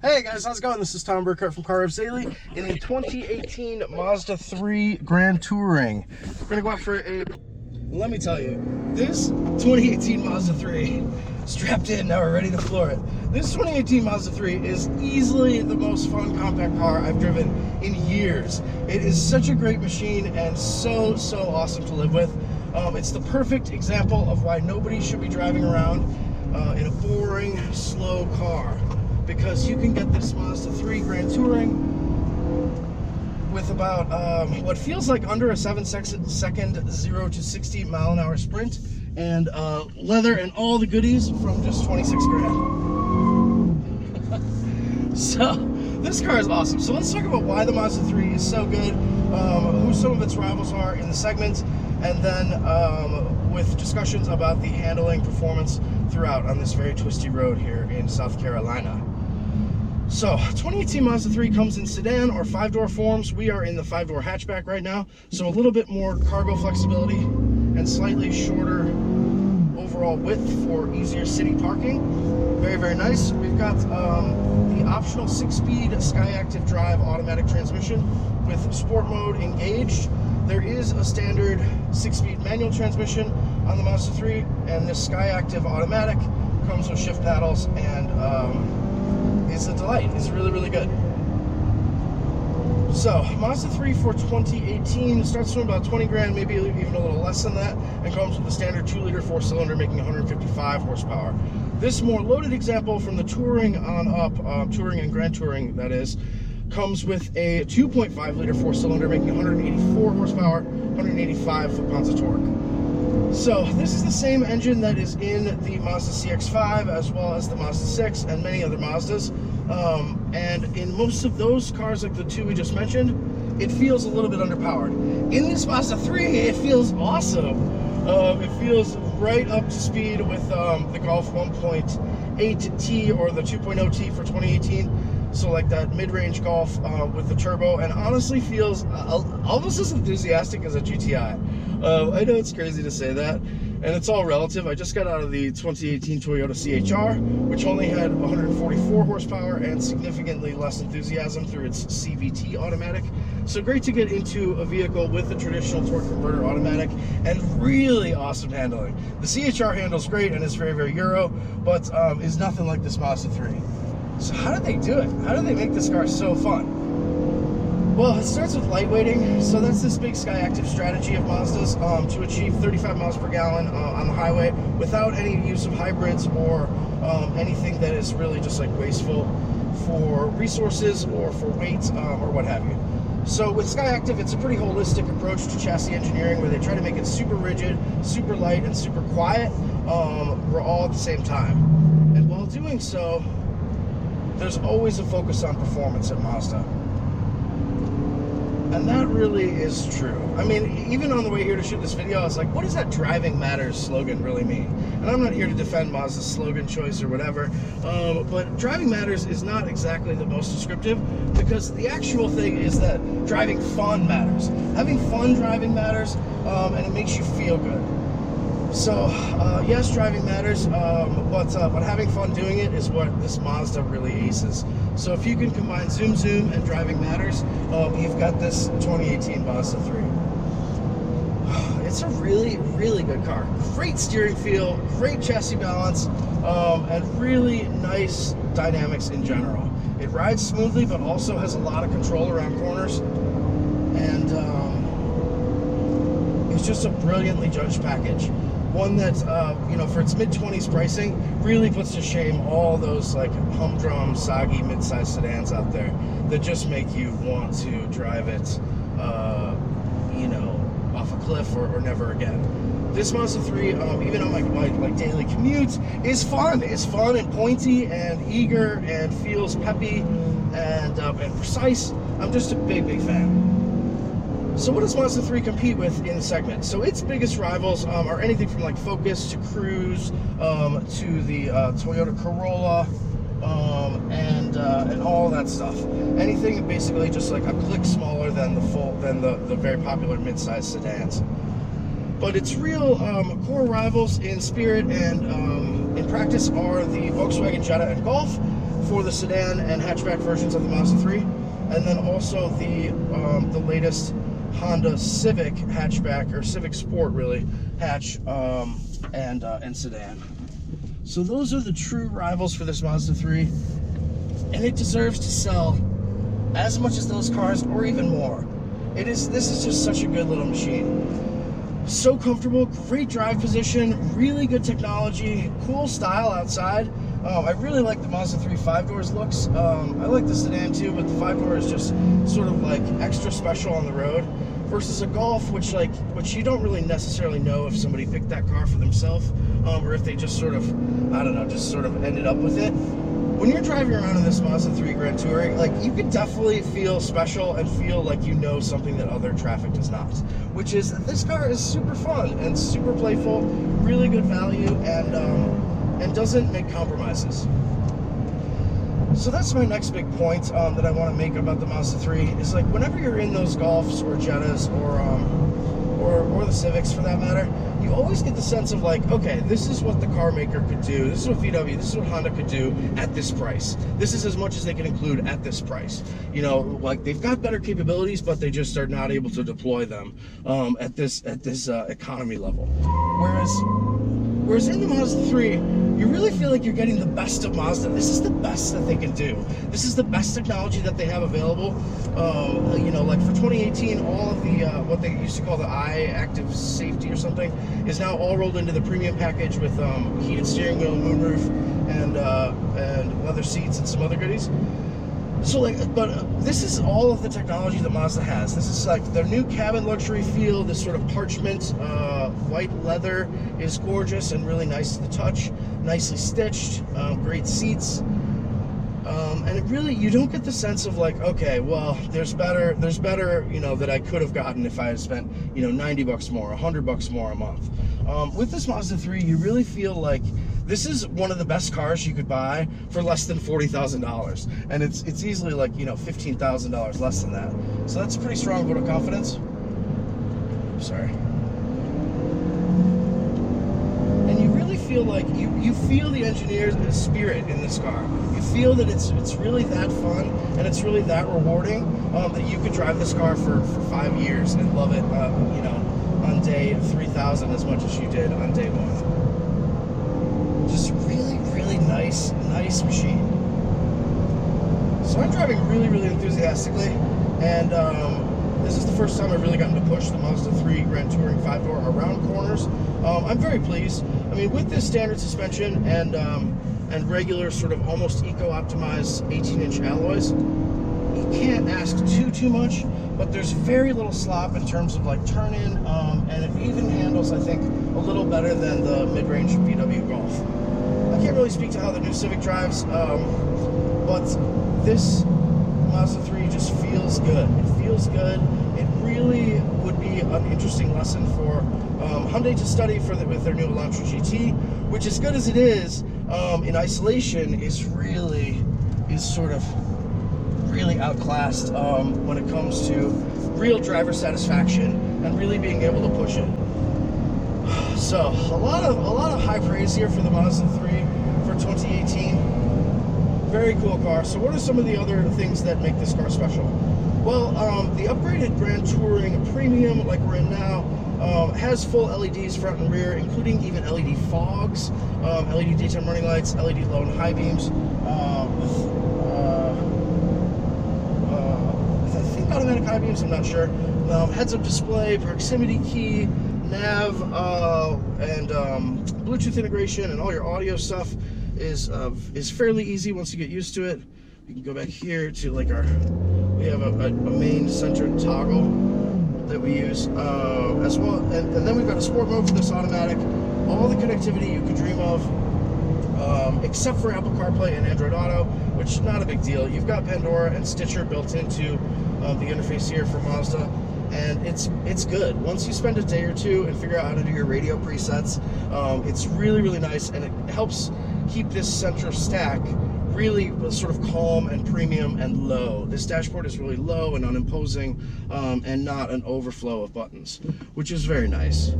Hey guys, how's it going? This is Tom Burkhardt from car-revs Daily in the 2018 Mazda 3 Grand Touring. We're gonna go out for a, let me tell you, this 2018 Mazda 3, strapped in, now we're ready to floor it. This 2018 Mazda 3 is easily the most fun compact car I've driven in years. It is such a great machine and so awesome to live with. It's the perfect example of why nobody should be driving around in a boring, slow car. Because you can get this Mazda 3 Grand Touring with about what feels like under a 7-second 0 to 60 mile an hour sprint, and leather and all the goodies from just 26 grand. So this car is awesome. So let's talk about why the Mazda 3 is so good, who some of its rivals are in the segment, and then with discussions about the handling performance throughout on this very twisty road here in South Carolina. So 2018 Mazda 3 comes in sedan or 5-door forms. We are in the 5-door hatchback right now, so a little bit more cargo flexibility and slightly shorter overall width for easier city parking. Very nice. We've got the optional 6-speed Skyactiv drive automatic transmission with sport mode engaged. There is a standard 6-speed manual transmission on the Mazda 3, and this Skyactiv automatic comes with shift paddles and it's a delight. It's really good. So Mazda 3 for 2018 starts from about 20 grand, maybe even a little less than that, and comes with a standard 2-liter 4-cylinder making 155 horsepower. This more loaded example from the Touring on up, Touring and Grand Touring that is, comes with a 2.5-liter 4-cylinder making 184 horsepower, 185 foot-pounds of torque. So this is the same engine that is in the Mazda CX-5 as well as the Mazda 6 and many other Mazdas. And in most of those cars, like the two we just mentioned, it feels a little bit underpowered. In this Mazda 3, it feels awesome. It feels right up to speed with the Golf 1.8T or the 2.0T for 2018. So like that mid-range Golf with the turbo, and honestly feels almost as enthusiastic as a GTI. I know it's crazy to say that, and it's all relative. I just got out of the 2018 Toyota CHR, which only had 144 horsepower and significantly less enthusiasm through its CVT automatic. So great to get into a vehicle with a traditional torque converter automatic and really awesome handling. The CHR handles great and is very Euro, but is nothing like this Mazda 3. So how did they do it? How did they make this car so fun? Well, it starts with lightweighting. So that's this big Skyactiv strategy of Mazda's to achieve 35 miles per gallon on the highway without any use of hybrids or anything that is really just like wasteful for resources or for weight or what have you. So with Skyactiv, it's a pretty holistic approach to chassis engineering where they try to make it super rigid, super light, and super quiet, all at the same time. And while doing so, there's always a focus on performance at Mazda. And that really is true. I mean, even on the way here to shoot this video, I was like, what does that driving matters slogan really mean? And I'm not here to defend Mazda's slogan choice or whatever, but driving matters is not exactly the most descriptive, because the actual thing is that driving fun matters. Having fun driving matters, and it makes you feel good. So, yes, driving matters, but having fun doing it is what this Mazda really aces. So if you can combine zoom and driving matters, you've got this 2018 Mazda 3. It's a really good car. Great steering feel, great chassis balance, and really nice dynamics in general. It rides smoothly, but also has a lot of control around corners, and it's just a brilliantly judged package. One that, you know, for its mid-20s pricing, really puts to shame all those like humdrum, soggy mid-size sedans out there that just make you want to drive it, you know, off a cliff or never again. This Mazda 3, even on my daily commute, is fun. It's fun and pointy and eager and feels peppy and precise. I'm just a big fan. So what does Mazda 3 compete with in the segment? So its biggest rivals are anything from like Focus to Cruise to the Toyota Corolla and all that stuff. Anything basically just like a click smaller than the very popular mid-size sedans. But its real core rivals in spirit and in practice are the Volkswagen Jetta and Golf. for the sedan and hatchback versions of the Mazda 3, and then also the latest Honda Civic hatchback, or Civic Sport really, hatch and sedan. So those are the true rivals for this Mazda 3, and it deserves to sell as much as those cars, or even more. This is just such a good little machine. So comfortable, great drive position, really good technology, cool style outside. I really like the Mazda 3 5-doors looks. I like the sedan too, but the 5-door is just sort of like extra special on the road, versus a Golf, which you don't really necessarily know if somebody picked that car for themselves, or if they just sort of, I don't know, just sort of ended up with it. When you're driving around in this Mazda 3 Grand Touring, like, you could definitely feel special and feel like you know something that other traffic does not, which is this car is super fun and super playful, really good value, and doesn't make compromises. So that's my next big point that I want to make about the Mazda 3 is, like, whenever you're in those Golfs or Jettas or the Civics for that matter, you always get the sense of, like, okay, this is what the car maker could do, this is what VW, this is what Honda could do at this price. This is as much as they can include at this price. You know, like, they've got better capabilities, but they just are not able to deploy them at this economy level. Whereas in the Mazda 3, you really feel like you're getting the best of Mazda. This is the best that they can do. This is the best technology that they have available. You know, like for 2018, all of the, what they used to call the iActive Safety or something, is now all rolled into the premium package with heated steering wheel, moonroof, and leather seats and some other goodies. So, like, but this is all of the technology that Mazda has. This is like their new cabin luxury feel. This sort of parchment white leather is gorgeous and really nice to the touch. Nicely stitched, great seats, and it really, you don't get the sense of, like, okay, well, there's better, you know, that I could have gotten if I had spent, you know, 90 bucks more, 100 bucks more a month. With this Mazda 3, you really feel like this is one of the best cars you could buy for less than $40,000, and it's easily, like, you know, $15,000 less than that. So that's a pretty strong vote of confidence. Sorry. And you really feel like you feel the engineer's spirit in this car. You feel that it's really that fun and it's really that rewarding, that you could drive this car for 5 years and love it, you know, on day 3,000 as much as you did on day 1. Just really, really nice machine. So I'm driving really, really enthusiastically, and this is the first time I've really gotten to push the Mazda 3 Grand Touring 5-door around corners. I'm very pleased. I mean, with this standard suspension and regular sort of almost eco-optimized 18-inch alloys, you can't ask too much, but there's very little slop in terms of, like, turn-in, and it even handles, I think, a little better than the mid-range VW Golf. I can't really speak to how the new Civic drives, but this Mazda 3 just feels good. It feels good. It really would be an interesting lesson for Hyundai to study with their new Elantra GT, which, as good as it is, in isolation, is sort of really outclassed when it comes to real driver satisfaction and really being able to push it. So a lot of high praise here for the Mazda 3 for 2018. Very cool car. So what are some of the other things that make this car special? Well, the upgraded Grand Touring Premium, like we're in now, has full LEDs front and rear, including even LED fogs, LED daytime running lights, LED low and high beams, with I think automatic high beams, I'm not sure. Heads-up display, proximity key, nav, and Bluetooth integration, and all your audio stuff is fairly easy once you get used to it. You can go back here to, like, we have a main center toggle that we use as well, and then we've got a sport mode for this automatic. All the connectivity you could dream of, except for Apple CarPlay and Android Auto, which is not a big deal. You've got Pandora and Stitcher built into the interface here for Mazda, and it's good. Once you spend a day or two and figure out how to do your radio presets, it's really nice, and it helps keep this center stack really sort of calm and premium and low. This dashboard is really low and unimposing, and not an overflow of buttons, which is very nice.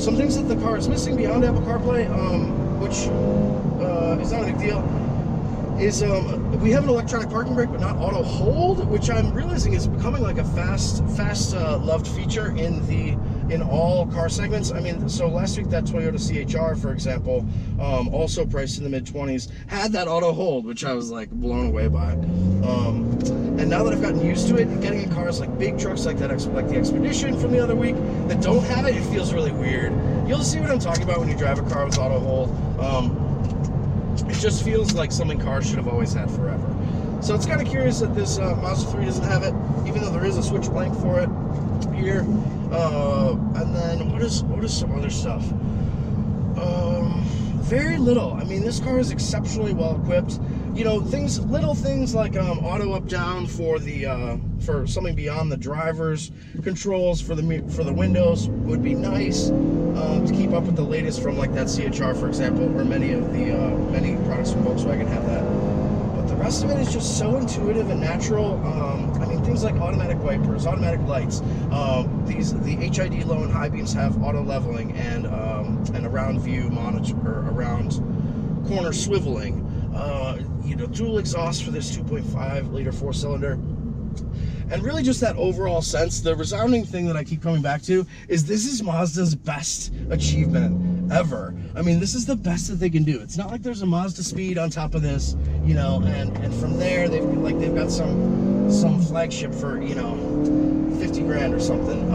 Some things that the car is missing beyond Apple CarPlay, which is not a big deal, is we have an electronic parking brake, but not auto hold, which I'm realizing is becoming like a fast loved feature in all car segments. I mean, so last week that Toyota CHR, for example, also priced in the mid-20s, had that auto hold, which I was like blown away by. And now that I've gotten used to it, getting in cars like big trucks like that, like the Expedition from the other week, that don't have it, it feels really weird. You'll see what I'm talking about when you drive a car with auto hold. It just feels like something cars should have always had forever. So it's kind of curious that this Mazda 3 doesn't have it, even though there is a switch blank for it here. And then what is some other stuff? Very little. I mean, this car is exceptionally well equipped. You know, little things like auto up down for the for something beyond the driver's controls for the windows would be nice to keep up with the latest from like that CHR, for example, or many of the many products from Volkswagen have that. But the rest of it is just so intuitive and natural. I mean, things like automatic wipers, automatic lights. The HID low and high beams have auto leveling and around view monitor, or around corner swiveling. You know, dual exhaust for this 2.5 liter 4-cylinder. And really just that overall sense, the resounding thing that I keep coming back to is this is Mazda's best achievement ever. I mean, this is the best that they can do. It's not like there's a Mazda Speed on top of this, you know, and from there they've got some flagship for, you know, 50 grand or something.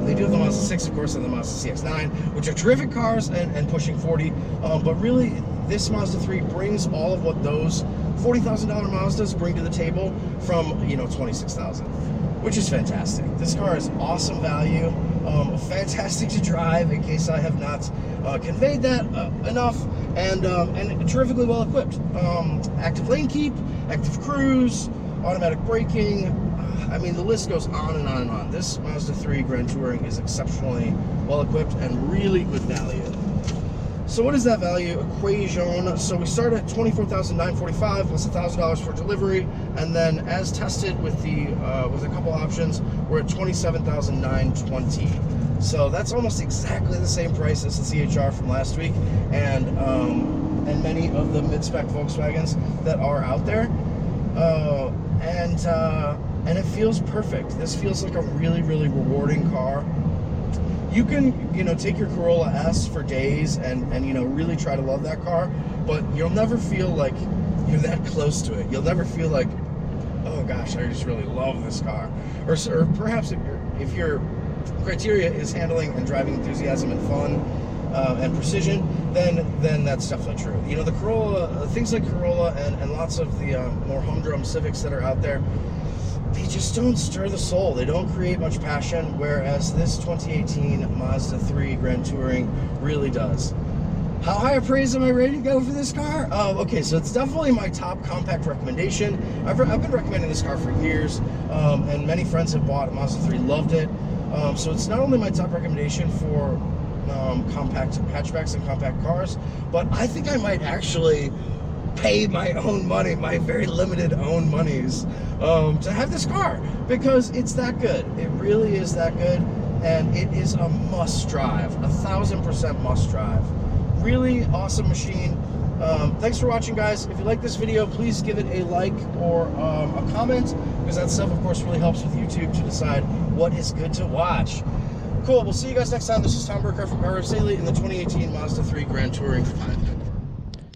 They do have the Mazda 6, of course, and the Mazda CX-9, which are terrific cars and pushing 40. But really, this Mazda 3 brings all of what those $40,000 Mazdas bring to the table from, you know, $26,000, which is fantastic. This car is awesome value, fantastic to drive, in case I have not conveyed that enough, and terrifically well equipped. Active lane keep, active cruise, automatic braking. I mean, the list goes on and on and on. This Mazda 3 Grand Touring is exceptionally well equipped and really good value. So what is that value equation? So we start at $24,945 plus $1,000 for delivery, and then as tested with a couple options, we're at $27,920. So that's almost exactly the same price as the CHR from last week, and many of the mid-spec Volkswagens that are out there. And it feels perfect. This feels like a really, really rewarding car. You can, you know, take your Corolla S for days and you know, really try to love that car, but you'll never feel like you're that close to it. You'll never feel like, oh gosh, I just really love this car. Or perhaps if your criteria is handling and driving enthusiasm and fun and precision, then that's definitely true. You know, the Corolla, things like Corolla and lots of the more humdrum Civics that are out there, they just don't stir the soul. They don't create much passion, whereas this 2018 Mazda 3 Grand Touring really does. How high a praise am I ready to go for this car? Okay, so it's definitely my top compact recommendation. I've been recommending this car for years, and many friends have bought a Mazda 3, loved it. So it's not only my top recommendation for compact hatchbacks and compact cars, but I think I might actually pay my own money, my very limited own monies, to have this car, because it's that good. It really is that good, and it is a must drive, 1000% must drive. Really awesome machine. Thanks for watching, guys. If you like this video, please give it a like or a comment, because that stuff, of course, really helps with YouTube to decide what is good to watch. Cool, we'll see you guys next time. This is Tom Burkhardt from car-revs Daily in the 2018 Mazda 3 Grand Touring.